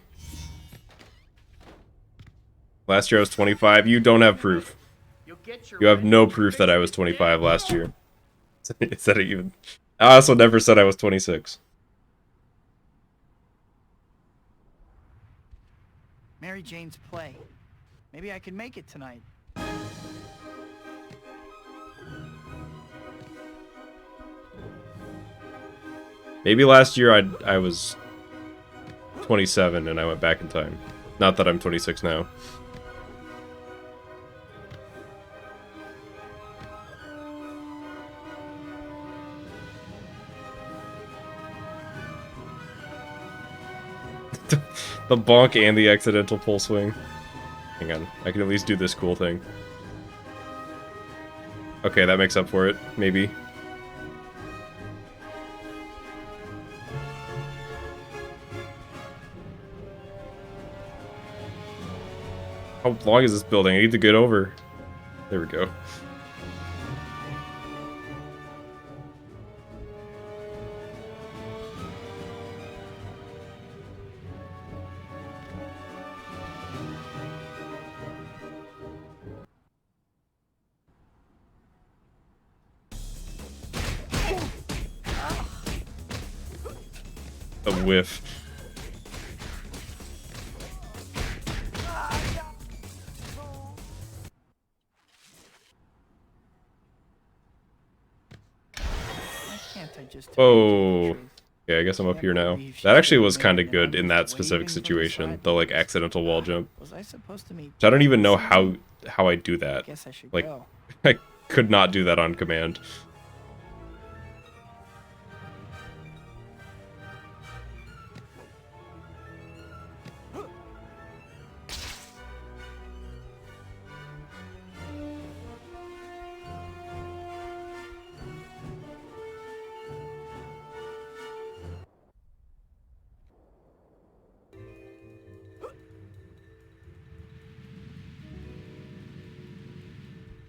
Last year I was 25. You don't have proof. You have no proof that I was 25 last year. Is that even? I also never said I was 26. Mary Jane's play. Maybe I can make it tonight. Maybe last year I was 27 and I went back in time. Not that I'm 26 now. The bonk and the accidental pull swing. Hang on, I can at least do this cool thing. Okay, that makes up for it, maybe. How long is this building? I need to get over. There we go. A whiff. Whoa. Okay, I guess I'm up here now. That actually was kind of good in that specific situation, the like accidental wall jump. I don't even know how I do that. Like, I could not do that on command.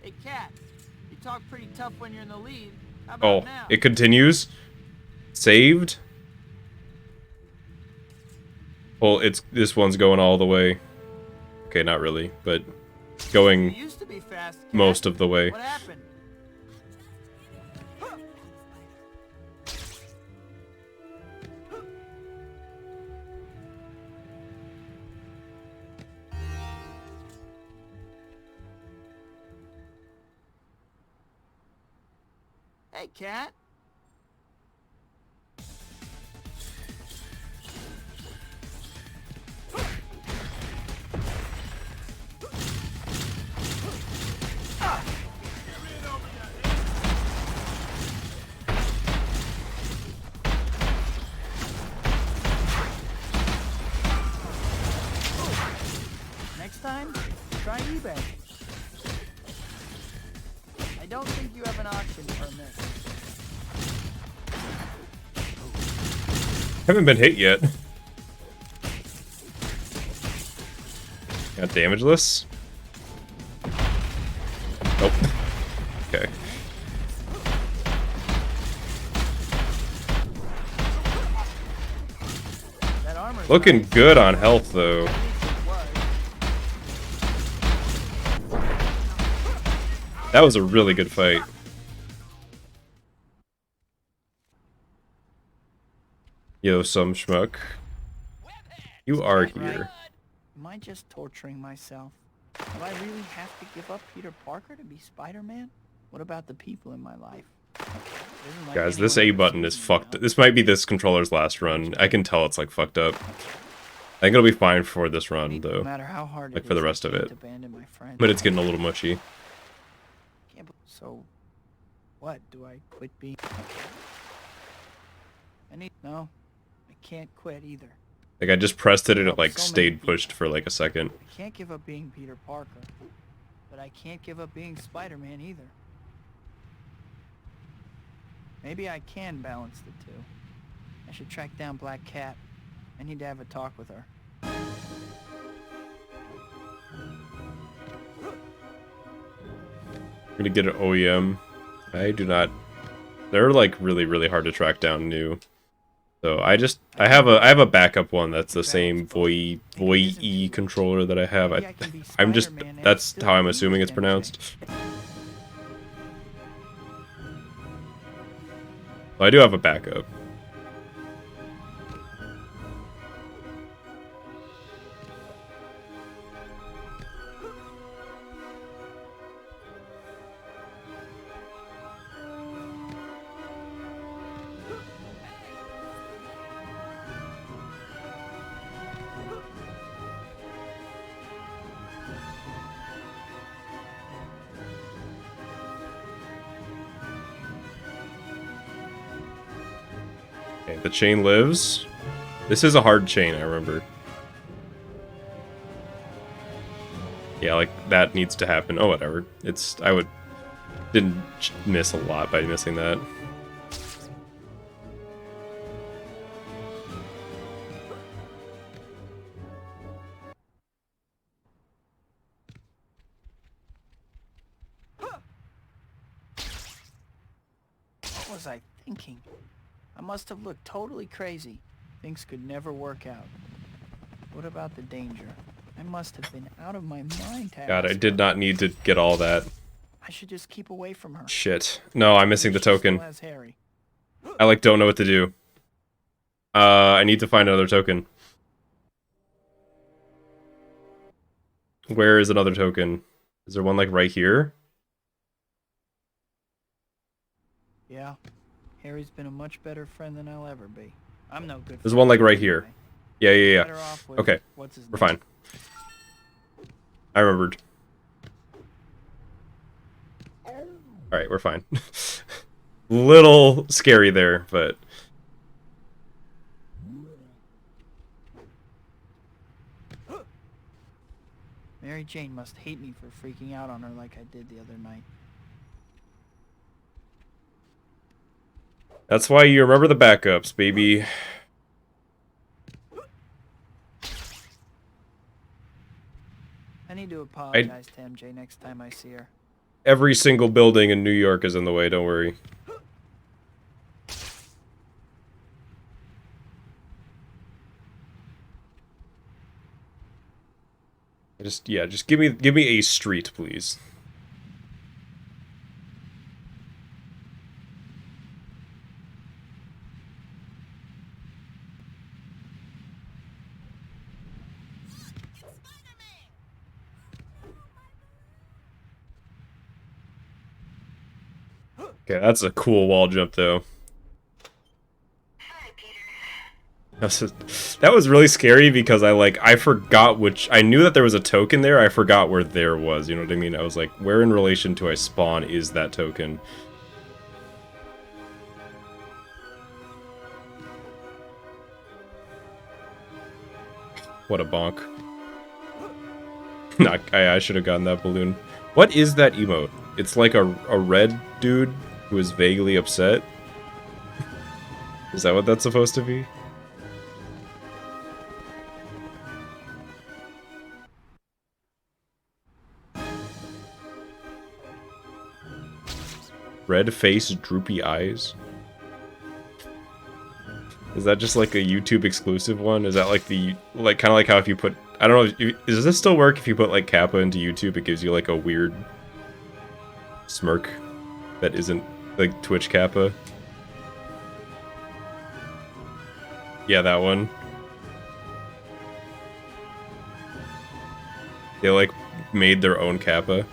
Hey, Cat. You talk pretty tough when you're in the lead. How about now? It continues. Saved. Well, this one's going all the way. Okay, not really, but going most of the way. What happened? Hey, Cat. Next time, try eBay. I don't think you have an option for a miss. Haven't been hit yet. Got damageless? Nope. Okay. Looking good on health though. That was a really good fight. Yo, some schmuck. You are here. Am I just torturing myself? Do I really have to give up Peter Parker to be Spider-Man? What about the people in my life? Guys, this A button is fucked. This might be this controller's last run. I can tell it's like fucked up. I think it'll be fine for this run though. No matter how hard like for the rest of it. My but it's getting a little mushy. So, what? Do I quit being... No. Can't quit either. Like I just pressed it and it like stayed pushed for like a second. I can't give up being Peter Parker, but I can't give up being Spider-Man either. Maybe I can balance the two. I should track down Black Cat. I need to have a talk with her. gonna get an OEM. I do not. They're like really hard to track down new. So I have a backup one that's the same VoE controller that I have. That's how I'm assuming it's pronounced. So I do have a backup. Okay, the chain lives. This is a hard chain, I remember. Yeah, like, that needs to happen. Oh, whatever. Didn't miss a lot by missing that. What was I thinking? I must have looked totally crazy. Things could never work out. What about the danger? I must have been out of my mind to God, I ask did her. not need to get all that. I should just keep away from her. Shit. No, I'm missing the She still token. has Harry. I, like, don't know what to do. I need to find another token. Where is another token? Is there one, like, right here? Yeah. Harry's been a much better friend than I'll ever be. I'm no good. There's one, like, right here. Yeah. Better off with Okay, what's his we're name? fine. I remembered. Alright, we're fine. Little scary there, but... Mary Jane must hate me for freaking out on her like I did the other night. That's why you remember the backups, baby. I need to apologize to MJ next time I see her. Every single building in New York is in the way, don't worry. Just give me a street, please. Okay, that's a cool wall jump, though. That was really scary because I forgot I knew that there was a token there, I forgot where there was, you know what I mean? I was like, where in relation to I spawn is that token? What a bonk. I should have gotten that balloon. What is that emote? It's like a red dude who is vaguely upset? Is that what that's supposed to be? Red face, droopy eyes? Is that just like a YouTube exclusive one? Is that like kind of like how if you put, I don't know, does this still work if you put like Kappa into YouTube, it gives you like a weird smirk that isn't like Twitch Kappa? Yeah, that one. They like made their own Kappa.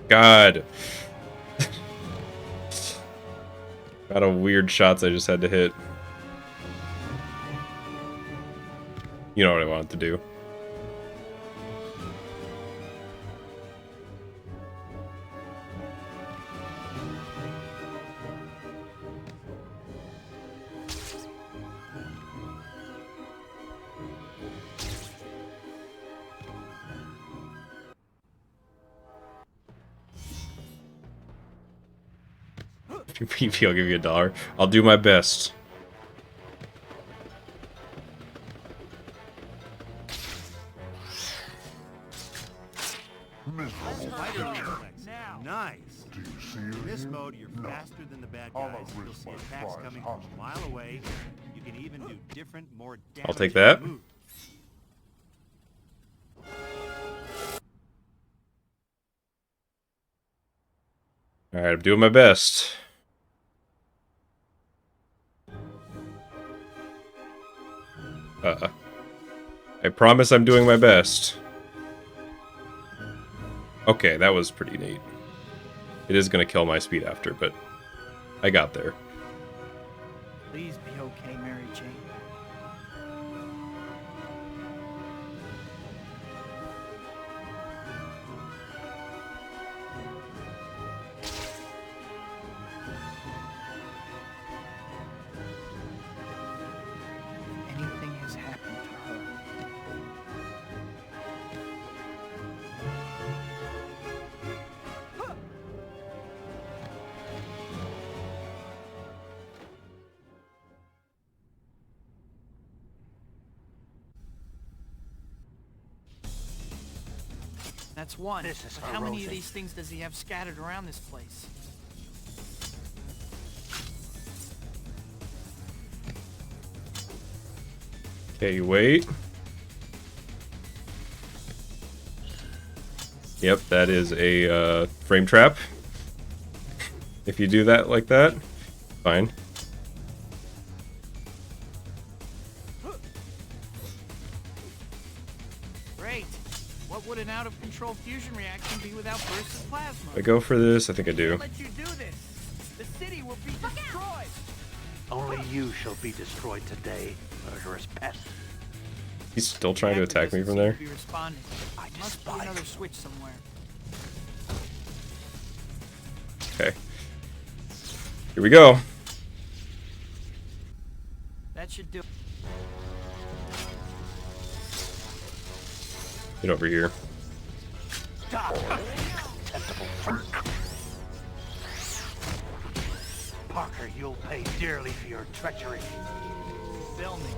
God. Got a weird shots I just had to hit. You know what I wanted to do. If you PP, I'll give you $1. I'll do my best. Spider reflex. Nice. In this mode, you're faster than the bad guys. You'll see attacks coming from a mile away. You can even do different, more damaging I'll take that. moves. Alright, I'm doing my best. I promise I'm doing my best. Okay, that was pretty neat. It is gonna kill my speed after, but I got there. Please be okay, Mary Jane. Anything has happened to her. That's one. This is But how many of corrosive. these things does he have scattered around this place? Okay, wait. Yep, that is a frame trap. If you do that like that, fine. Great. What would an out-of-control fusion reaction be without bursts of plasma? I go for this, I think I do. Can't let you do this. The city will be destroyed. Only you shall be destroyed today, murderous pest. He's still trying to attack me from Actor there. doesn't seem to be responding. Must be another switch somewhere. Okay. Here we go. That should do. Get over here. Contemptible freak. Parker, you'll pay dearly for your treachery. Bill me.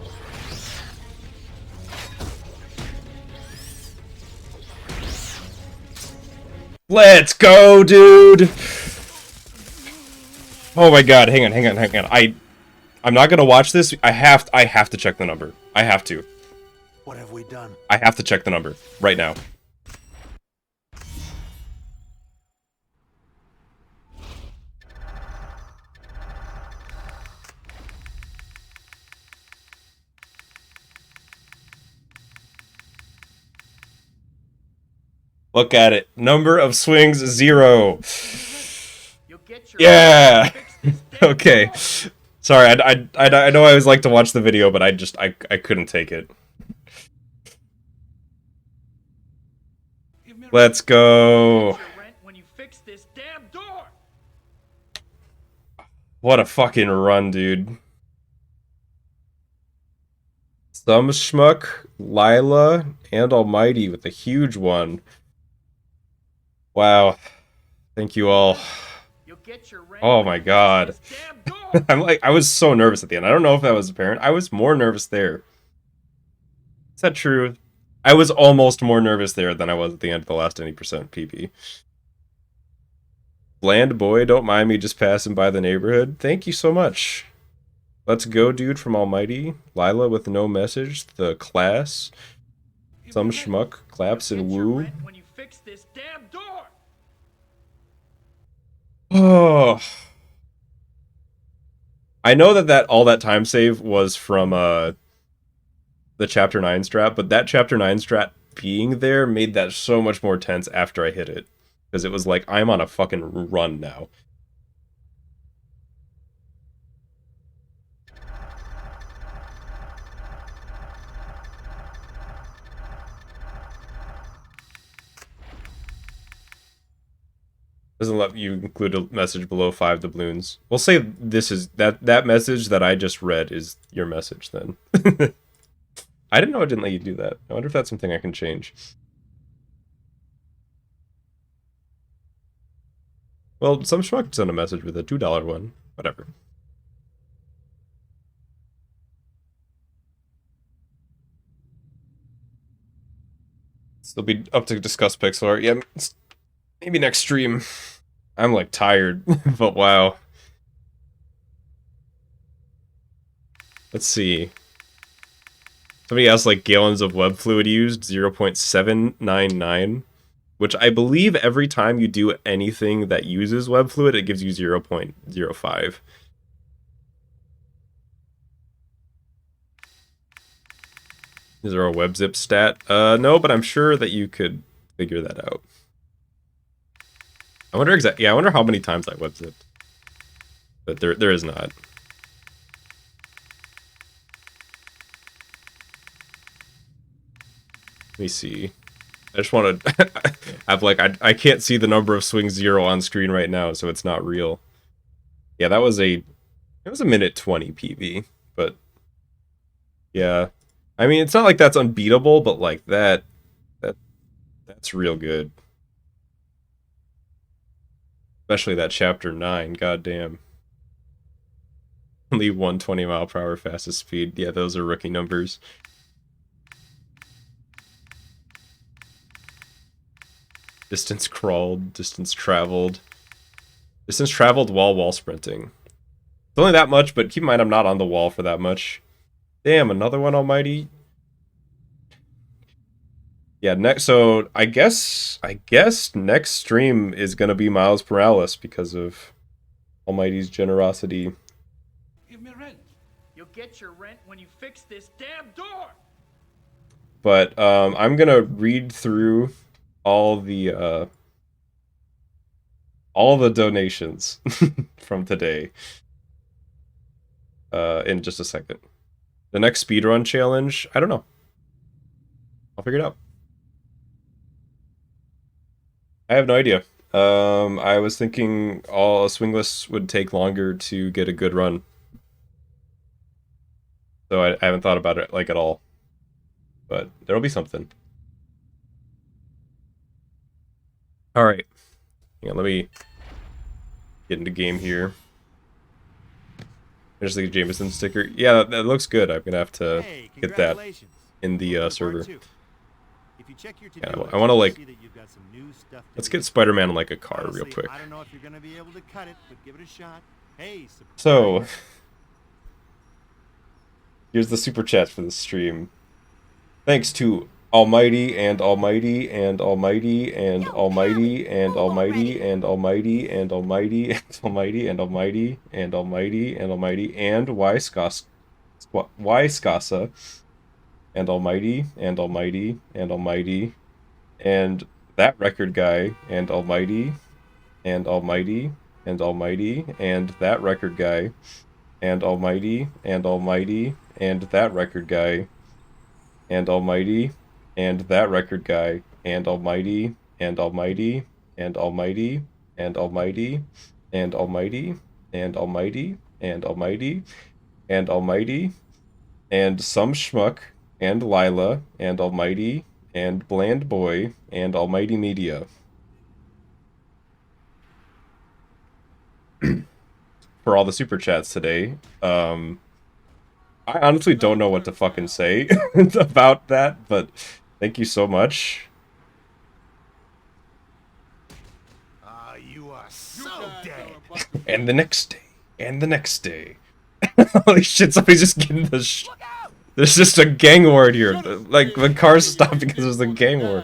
Let's go, dude! Oh my god, hang on. I'm not gonna watch this. I have to check the number. I have to. What have we done? I have to check the number right now. Look at it. Number of swings, 0. Yeah. Okay. Sorry, I know I always like to watch the video, but I couldn't take it. Let's go. What a fucking run, dude. Some schmuck, Lila, and Almighty with a huge one. Wow. Thank you all. Oh my god. I was so nervous at the end. I don't know if that was apparent. I was more nervous there. Is that true? I was almost more nervous there than I was at the end of the last any percent PP. Bland boy, don't mind me just passing by the neighborhood. Thank you so much. Let's go, dude, from Almighty. Lila with no message. The class. Some schmuck claps and woo. Oh. I know that all that time save was from the Chapter 9 strat, but that Chapter 9 strat being there made that so much more tense after I hit it. Because it was like, I'm on a fucking run now. Doesn't let you include a message below 5 doubloons. We'll say this is that message that I just read is your message then. I didn't know it didn't let you do that. I wonder if that's something I can change. Well, some schmuck sent a message with a $2 one. Whatever. Still be up to discuss pixel art. Yeah, maybe next stream. I'm like tired, but wow. Let's see. Somebody asked like gallons of web fluid used, 0.799, which I believe every time you do anything that uses web fluid, it gives you 0.05. Is there a web zip stat? No, but I'm sure that you could figure that out. I wonder I wonder how many times I web zipped. But there is not. Let me see. I just want to... I can't see the number of swing 0 on screen right now, so it's not real. Yeah, that was a... It was a minute 20 PB, but... Yeah. I mean, it's not like that's unbeatable, but like that's real good. Especially that chapter 9, goddamn. Only 120 mile per hour fastest speed. Yeah, those are rookie numbers. Distance crawled, distance traveled. Distance traveled while wall sprinting. It's only that much, but keep in mind I'm not on the wall for that much. Damn, another one, almighty. Yeah, so I guess next stream is gonna be Miles Morales because of Almighty's generosity. Give me rent. You'll get your rent when you fix this damn door! But I'm gonna read through all the donations from today in just a second. The next speedrun challenge, I don't know. I'll figure it out. I have no idea. I was thinking all Swingless would take longer to get a good run. So I haven't thought about it like at all. But there'll be something. Alright. Yeah, let me get into game here. There's the Jameson sticker. Yeah, that looks good. I'm gonna have to get that in the server. Yeah, I want to like... Let's get Spider-Man in like a car real quick. I don't know if you're gonna be able to cut it, but give it a shot. Hey, so here's the super chat for the stream. Thanks to Almighty and Almighty and Almighty and Almighty and Almighty and Almighty and Almighty and Almighty and Almighty and Almighty and Almighty and Yskasa and Almighty and Almighty and Almighty and that record guy and Almighty and Almighty and Almighty and that record guy and Almighty and Almighty and that record guy and Almighty and that record guy and Almighty and Almighty and Almighty and Almighty and Almighty and Almighty and Almighty and Almighty and some schmuck and Lila and Almighty and Bland Boy and Almighty Media. For all the super chats today. I honestly don't know what to fucking say about that, but thank you so much. You are so dead. And the next day. And the next day. Holy shit, somebody's just getting the There's just a gang war here. Like, the cars stopped because there's a gang war.